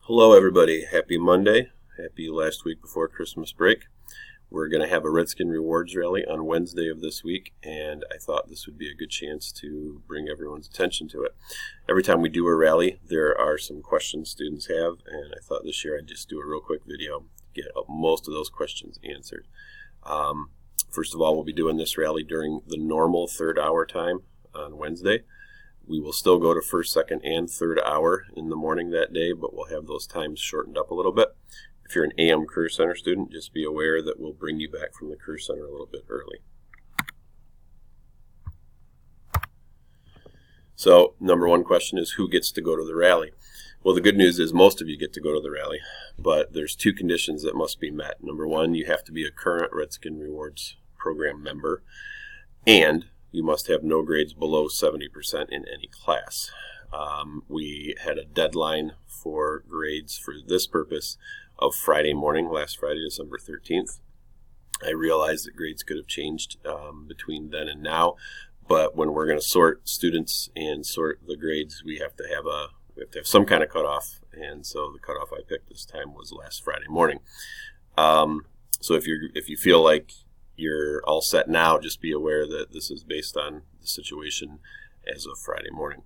Hello everybody, happy Monday, happy last week before Christmas break. We're going to have a Redskin Rewards rally on Wednesday of this week, and I thought this would be a good chance to bring everyone's attention to it. Every time we do a rally, there are some questions students have, and I thought this year I'd just do a real quick video to get most of those questions answered. First of all, we'll be doing this rally during the normal third hour time on Wednesday. We will still go to first, second, and third hour in the morning that day, but we'll have those times shortened up a little bit. If you're an AM Career Center student, just be aware that we'll bring you back from the Career Center a little bit early. So, number one question is, who gets to go to the rally? Well, the good news is most of you get to go to the rally, but there's two conditions that must be met. Number one, you have to be a current Redskin Rewards program member, and you must have no grades below 70% in any class. We had a deadline for grades for this purpose of Friday morning, last Friday, December 13th. I realized that grades could have changed between then and now, but when we're going to sort students and sort the grades, we have to have some kind of cutoff, and so the cutoff I picked this time was last Friday morning. So if you feel like you're all set now, just be aware that this is based on the situation as of Friday morning.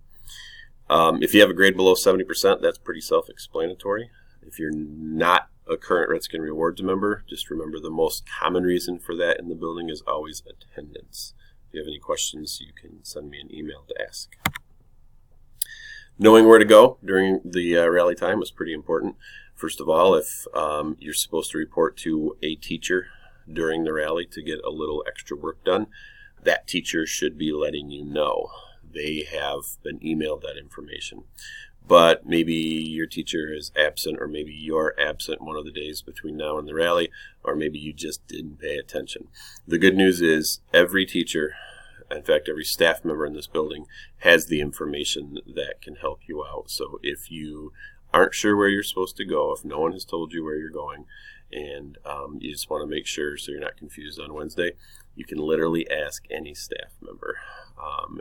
If you have a grade below 70%, that's pretty self-explanatory. If you're not a current Redskin Rewards member, just remember the most common reason for that in the building is always attendance. If you have any questions, you can send me an email to ask. Knowing where to go during the rally time is pretty important. First of all, if you're supposed to report to a teacher during the rally to get a little extra work done, that teacher should be letting you know. They have been emailed that information. But maybe your teacher is absent, or maybe you're absent one of the days between now and the rally, or maybe you just didn't pay attention. The good news is every teacher, in fact every staff member in this building, has the information that can help you out. So if you aren't sure where you're supposed to go, if no one has told you where you're going, and you just want to make sure so you're not confused on Wednesday, you can literally ask any staff member.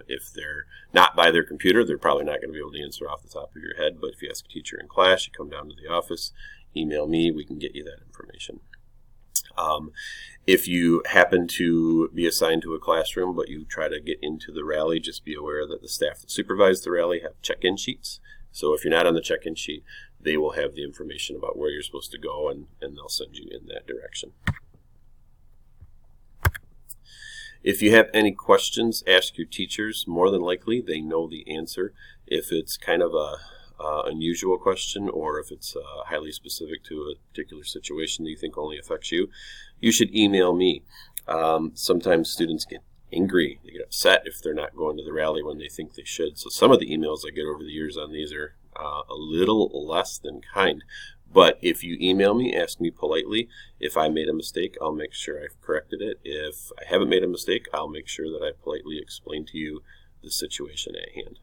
If they're not by their computer, they're probably not going to be able to answer off the top of your head, but if you ask a teacher in class, you come down to the office, email me, we can get you that information. If you happen to be assigned to a classroom, but you try to get into the rally, just be aware that the staff that supervise the rally have check-in sheets. So if you're not on the check-in sheet, they will have the information about where you're supposed to go, and they'll send you in that direction. If you have any questions, ask your teachers. More than likely, they know the answer. If it's kind of a unusual question, or if it's highly specific to a particular situation that you think only affects you, you should email me. Sometimes students get angry, they get upset if they're not going to the rally when they think they should. So some of the emails I get over the years on these are a little less than kind. But if you email me, ask me politely. If I made a mistake, I'll make sure I've corrected it. If I haven't made a mistake, I'll make sure that I politely explain to you the situation at hand.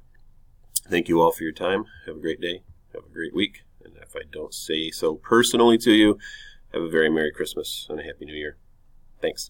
Thank you all for your time. Have a great day. Have a great week. And if I don't say so personally to you, have a very Merry Christmas and a Happy New Year. Thanks.